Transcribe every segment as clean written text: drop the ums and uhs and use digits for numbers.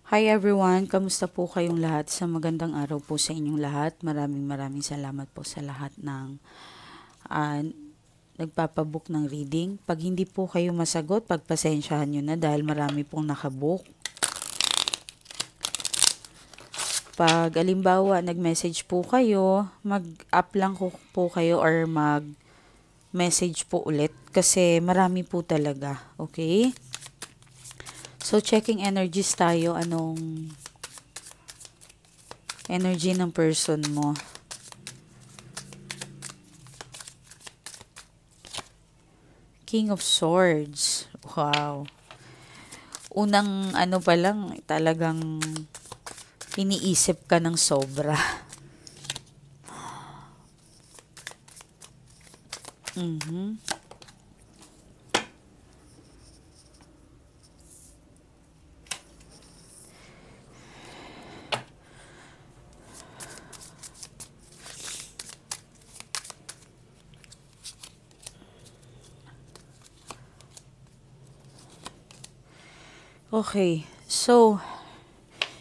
Hi everyone, kamusta po kayong lahat? Sa magandang araw po sa inyong lahat. Maraming salamat po sa lahat ng ah, nagpapabook ng reading. Pag hindi po kayo masagot, pagpasensyahan nyo na dahil marami pong nakabook. Pag alimbawa nag-message po kayo, mag-up lang po kayo or mag-message po ulit kasi marami po talaga. Okay? So, checking energies tayo. Anong energy ng person mo? King of Swords. Wow. Unang pa lang, talagang iniisip ka ng sobra. Okay. So,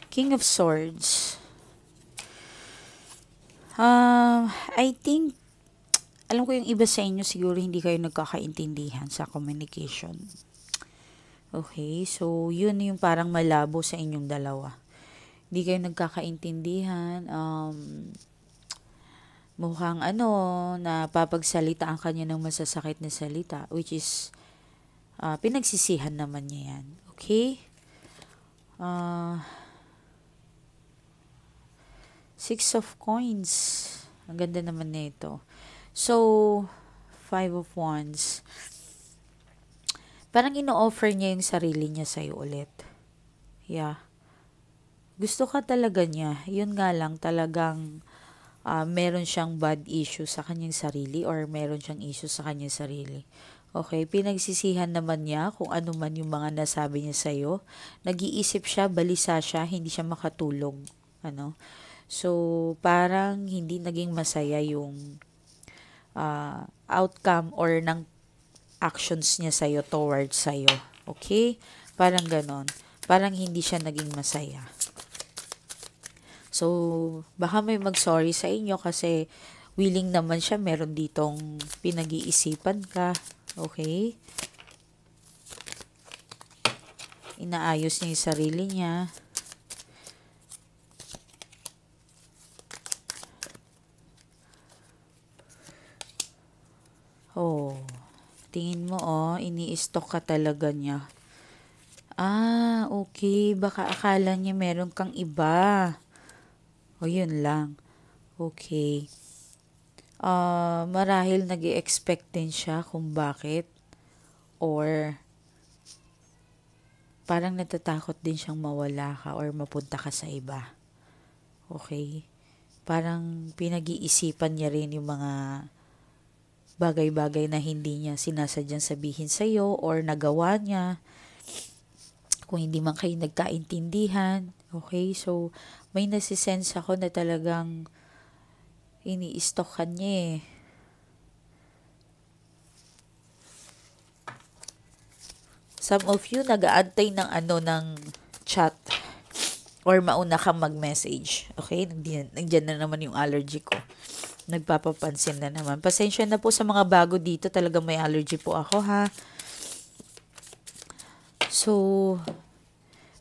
King of Swords. I think, alam ko yung iba sa inyo siguro hindi kayo nagkakaintindihan sa communication. Okay, so yun yung parang malabo sa inyong dalawa. Hindi kayo nagkakaintindihan, mukhang napapagsalitaan kanya ng masasakit na salita, which is, pinagsisihan naman niya yan. Okay? Six of Coins. Ang ganda naman nito. So, Five of Wands. Parang ino-offer niya yung sarili niya sa'yo ulit. Yeah. Gusto ka talaga niya. Yun nga lang, talagang meron siyang bad issue sa kanyang sarili or meron siyang issue sa kanyang sarili. Okay, pinagsisihan naman niya kung ano man yung mga nasabi niya sa'yo. Nag-iisip siya, balisa siya, hindi siya makatulog. So, parang hindi naging masaya yung outcome or ng actions niya sa'yo towards sa'yo. Okay? Parang ganon. Parang hindi siya naging masaya. So, baka may mag-sorry sa inyo kasi willing naman siya, meron ditong pinag-iisipan ka. Okay? Inaayos niya yung sarili niya. Oh, tingin mo ini-stalk ka talaga niya. Okay. Baka akala niya meron kang iba. Yun lang. Okay. Marahil nag-i-expect din siya kung bakit. Or, parang natatakot din siyang mawala ka or mapunta ka sa iba. Okay? Parang pinag-iisipan niya rin yung mga bagay-bagay na hindi niya sinasadyang sabihin sa'yo or nagawa niya. Kung hindi man kayo nagkaintindihan. Okay? So, may nasisense ako na talagang ini-stalk ka niya eh. Some of you nag-aantay ng ng chat or mauna kang mag-message. Okay? Nandiyan na naman yung allergy ko. Nagpapapansin na naman. Pasensya na po sa mga bago dito. Talagang may allergy po ako ha. So,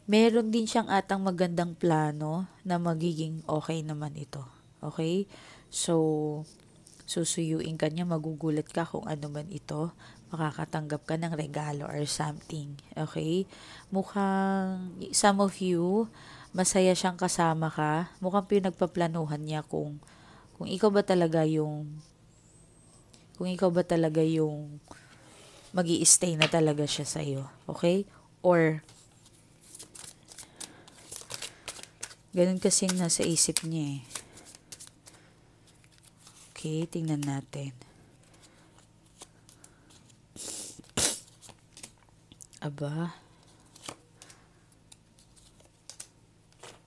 meron din siyang atang magandang plano na magiging okay naman ito. Okay? So, susuyuin ka niya, magugulat ka kung ano man ito. Makakatanggap ka ng regalo or something. Okay? Mukhang, some of you, masaya siyang kasama ka. Mukhang pinagpaplanuhan niya kung ikaw ba talaga yung magi-stay na talaga siya sa'yo. Okay? Or, ganun kasing nasa isip niya eh. Okay, tingnan natin. Aba.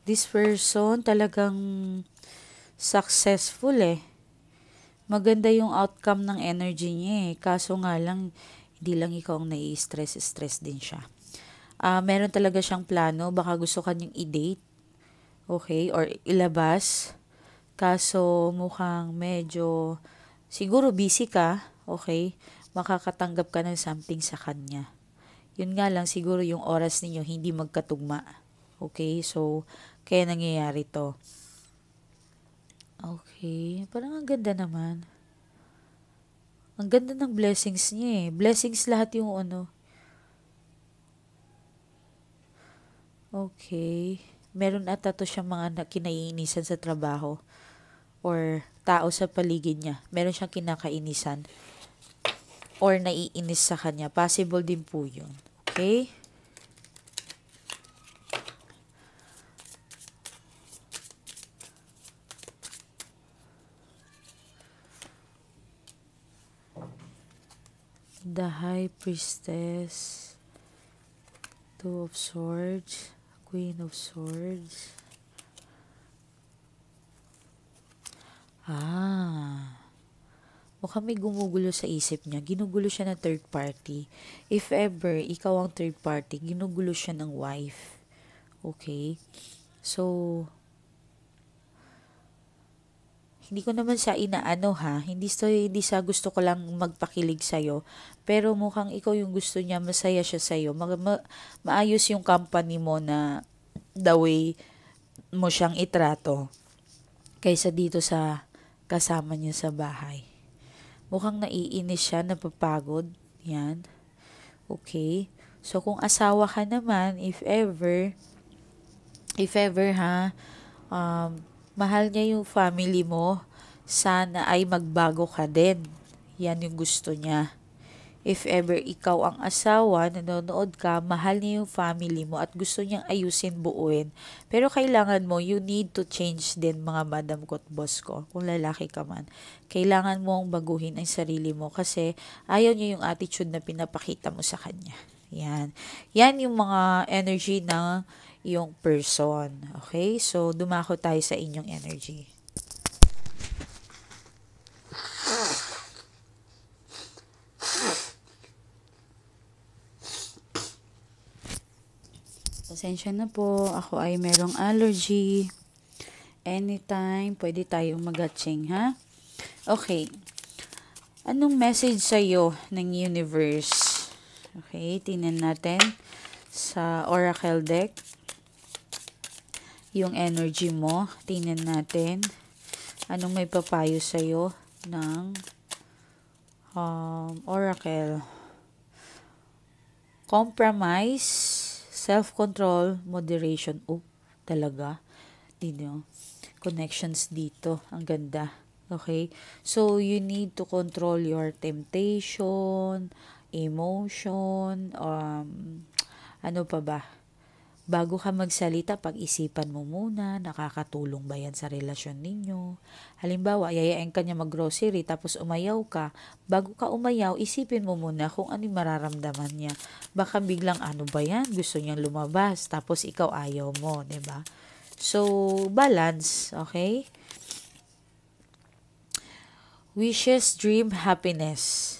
This person talagang successful eh. Maganda yung outcome ng energy niya eh. Kaso nga lang, hindi lang ikaw ang nai-stress din siya. Meron talaga siyang plano, baka gusto kanyang i-date, okay, or ilabas. Kaso mukhang medyo, siguro busy ka, okay, makakatanggap ka ng something sa kanya. Yun nga lang, siguro yung oras ninyo hindi magkatugma. Okay, so, kaya nangyayari to. Okay, parang ang ganda naman. Ang ganda ng blessings niya eh. Blessings lahat yung ano. Okay. Meron ata to siyang mga kinaiinisan sa trabaho or tao sa paligid niya. Meron siyang kinakainisan or naiinis sa kanya. Possible din po yun. Okay? The High Priestess, Two of Swords, Queen of Swords. Mukhang may gumugulo sa isip niya. Ginugulo siya ng third party. If ever, ikaw ang third party, ginugulo siya ng wife. Okay? So, hindi ko naman siya inaano ha. Hindi sa gusto ko lang magpakilig sa'yo. Pero mukhang ikaw yung gusto niya, masaya siya sa'yo. Maayos yung company mo na the way mo siyang itrato kaysa dito sa kasama niya sa bahay. Mukhang naiinis siya, napapagod. Yan. Okay. So, kung asawa ka naman, if ever ha, mahal niya yung family mo, sana ay magbago ka din. Yan yung gusto niya. If ever ikaw ang asawa, nanonood ka, mahal niya yung family mo at gusto niyang ayusin, buuin. Pero kailangan mo, you need to change din mga madam ko at boss ko, kung lalaki ka man. Kailangan mo ang baguhin ang sarili mo kasi ayaw niya yung attitude na pinapakita mo sa kanya. Yan. Yan yung mga energy ng yung person. Okay? So, dumako tayo sa inyong energy. Pasensya na po, ako ay merong allergy. Anytime, pwede tayong mag-atching, ha? Okay. Anong message sa'yo ng universe? Okay, tingnan natin sa oracle deck. Yung energy mo, tingnan natin. Anong may papayo sa'yo ng oracle? Compromise, self-control, moderation. Talaga. Dito. Connections dito. Ang ganda. Okay? So, you need to control your temptation, emotion, ano pa ba? Bago ka magsalita, pag-isipan mo muna, nakakatulong ba yan sa relasyon ninyo? Halimbawa, yayain ka niya mag-grocery, tapos umayaw ka. Bago ka umayaw, isipin mo muna kung ano yung mararamdaman niya. Baka biglang, ano ba yan? Gusto niyang lumabas, tapos ikaw ayaw mo, 'di ba? So, balance, okay? Wishes, dream, happiness.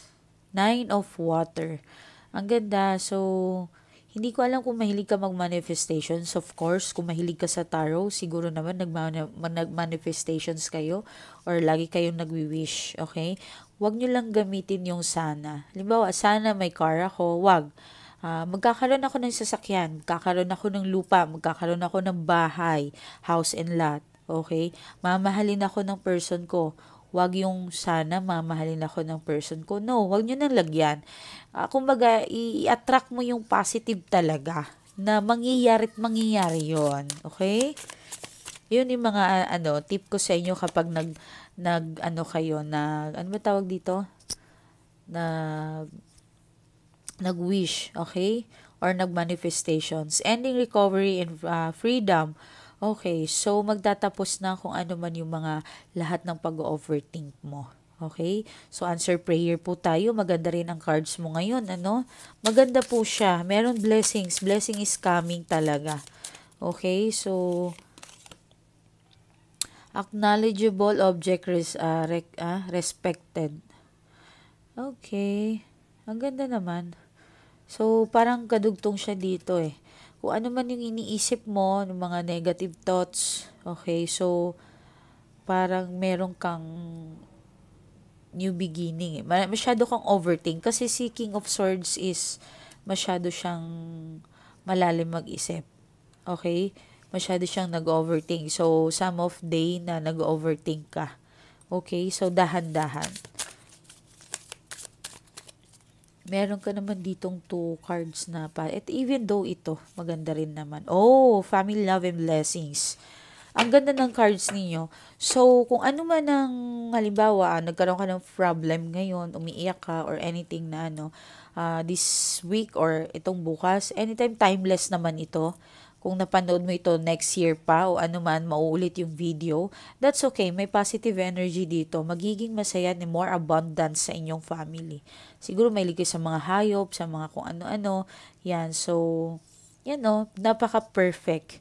9 of water. Ang ganda. So, hindi ko alam kung mahilig ka mag-manifestations. Of course, kung mahilig ka sa tarot, siguro naman nag-manifestations kayo or lagi kayong nagwi-wish, okay? Huwag nyo lang gamitin yung sana. Halimbawa, sana may car ako, wag. Magkakaroon ako ng sasakyan, magkakaroon ako ng lupa, magkakaroon ako ng bahay, house and lot, okay? Mamahalin ako ng person ko. Wag yung sana mamahalin ako ng person ko. No, wag nyo nang lagyan. Kumbaga, i-attract mo yung positive talaga na mangyayari yon. Okay? Yun yung mga tip ko sa inyo kapag kayo, ano ba tawag dito? Nag-wish, okay? Or nag-manifestations. Ending, recovery, and freedom. Okay, so magtatapos na kung ano man yung mga lahat ng pag-overthink mo. Okay? So, answer prayer po tayo. Maganda rin ang cards mo ngayon, ano? Maganda po siya. Meron blessings. Blessing is coming talaga. Okay? So, acknowledgeable object respected. Okay. Ang ganda naman. So, parang kadugtong siya dito eh. Kung ano man yung iniisip mo, ng mga negative thoughts, okay, so, parang meron kang new beginning eh. Masyado kang overthink kasi si King of Swords is masyado siyang malalim mag-isip. Okay? Masyado siyang nag-overthink. So, some of day na nag-overthink ka. Okay? So, dahan-dahan. Meron ka naman ditong 2 cards na pa. At even though ito, maganda rin naman. Oh, family love and blessings. Ang ganda ng cards ninyo. So, kung ano man ang, halimbawa, nagkaroon ka ng problem ngayon, umiiyak ka, or anything na this week or itong bukas, anytime timeless naman ito. Kung napanood mo ito next year pa o ano man, mauulit yung video, that's okay. May positive energy dito. Magiging masaya ni more abundance sa inyong family. Siguro may ligay sa mga hayop, sa mga kung ano-ano. Yan. So, yan napaka-perfect.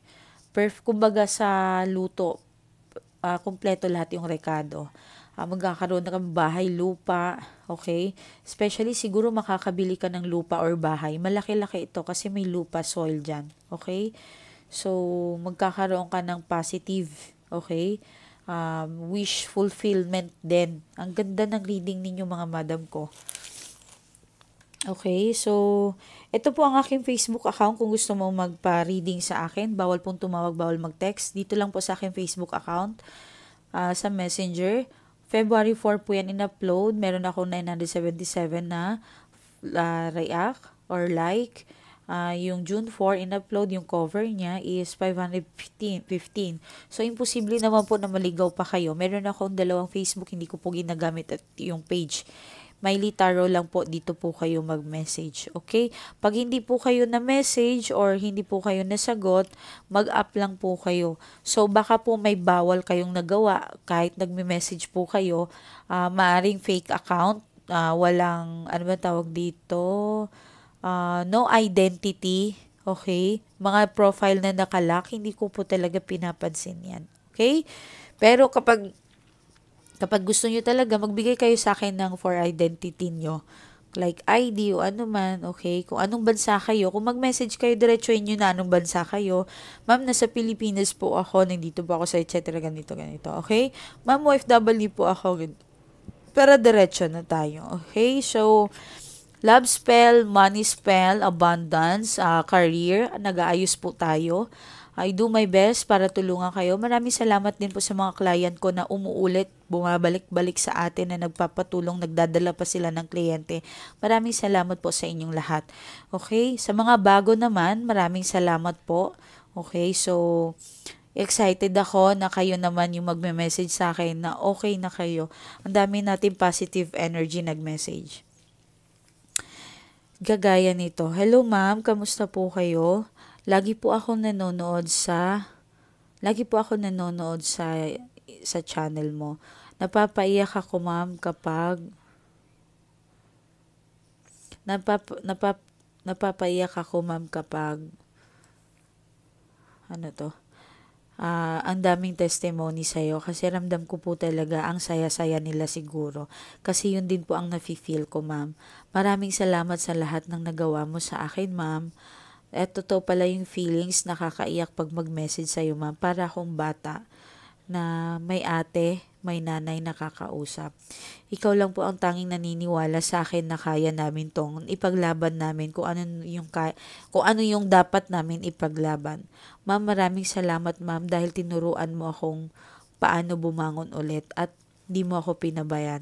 Kumbaga sa luto, kumpleto lahat yung rekado. Magkakaroon na kang bahay, lupa, okay? Especially siguro makakabili ka ng lupa or bahay. Malaki-laki ito kasi may lupa, soil dyan, okay? So, magkakaroon ka ng positive, okay? Wish fulfillment din. Ang ganda ng reading ninyo mga madam ko. Okay, so ito po ang aking Facebook account. Kung gusto mo magpa-reading sa akin, bawal pong tumawag, bawal mag-text. Dito lang po sa aking Facebook account, sa Messenger. February 4 po yan in-upload. Meron ako 977 na react or like. Yung June 4 in-upload, yung cover niya is 515. So, imposible naman po na maligaw pa kayo. Meron akong 2 Facebook, hindi ko po ginagamit at yung page. Miley Tarot lang po, dito po kayo mag-message. Okay? Pag hindi po kayo na-message or hindi po kayo nasagot, mag-up lang po kayo. So, baka po may bawal kayong nagawa kahit nagme-message po kayo. Maaring fake account, walang, ano ba tawag dito? No identity. Okay? Mga profile na nakalock, hindi ko po talaga pinapansin yan. Okay? Pero kapag gusto nyo talaga, magbigay kayo sa akin ng for identity nyo. Like ID o ano man, okay? Kung anong bansa kayo, kung mag-message kayo, diretsuhin nyo na anong bansa kayo. Ma'am, nasa Pilipinas po ako, nandito po ako sa etc. ganito, okay? Ma'am, OFW po ako. Pero diretso na tayo, okay? So, love spell, money spell, abundance, career, nag-aayos po tayo. I do my best para tulungan kayo. Maraming salamat din po sa mga client ko na umuulit, bumabalik-balik sa atin na nagpapatulong, nagdadala pa sila ng kliyente. Maraming salamat po sa inyong lahat. Okay? Sa mga bago naman, maraming salamat po. Okay? So, excited ako na kayo naman yung magme-message sa akin na okay na kayo. Ang dami natin positive energy nag-message. Gagaya nito. Hello ma'am, kamusta po kayo? Lagi po ako nanonood sa channel mo. Napapaiyak ako ma'am kapag napapaiyak ako ma'am kapag ang daming testimony sa'yo kasi ramdam ko po talaga ang saya-saya nila siguro. Kasi yun din po ang nafe-feel ko ma'am. Maraming salamat sa lahat ng nagawa mo sa akin ma'am. At totoo pala yung feelings, nakakaiyak pag mag-message sa'yo ma'am. Para akong bata na may ate, may nanay nakakausap. Ikaw lang po ang tanging naniniwala sa akin na kaya namin tong ipaglaban namin kung ano yung dapat namin ipaglaban. Ma'am, maraming salamat ma'am dahil tinuruan mo akong paano bumangon ulit at di mo ako pinabayan.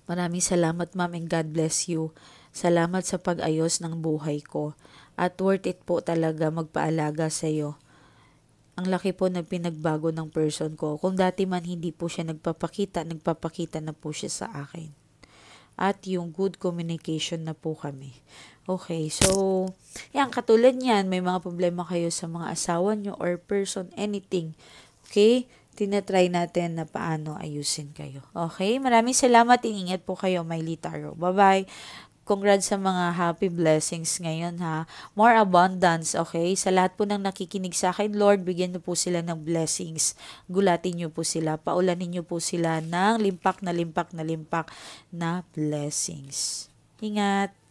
Maraming salamat ma'am and God bless you. Salamat sa pag-ayos ng buhay ko. At worth it po talaga magpaalaga sa iyo. Ang laki po na pinagbago ng person ko. Kung dati man hindi po siya nagpapakita na po siya sa akin. At yung good communication na po kami. Okay, so, yan, katulad niyan, may mga problema kayo sa mga asawa nyo or person, anything. Okay? Tinatry natin na paano ayusin kayo. Okay? Maraming salamat. Iningat po kayo, Miley Tarot. Bye-bye. Congrats sa mga happy blessings ngayon ha. More abundance, okay? Sa lahat po ng nakikinig sa akin, Lord, bigyan niyo po sila ng blessings. Gulatin niyo po sila. Paulanin niyo po sila ng limpak na blessings. Ingat!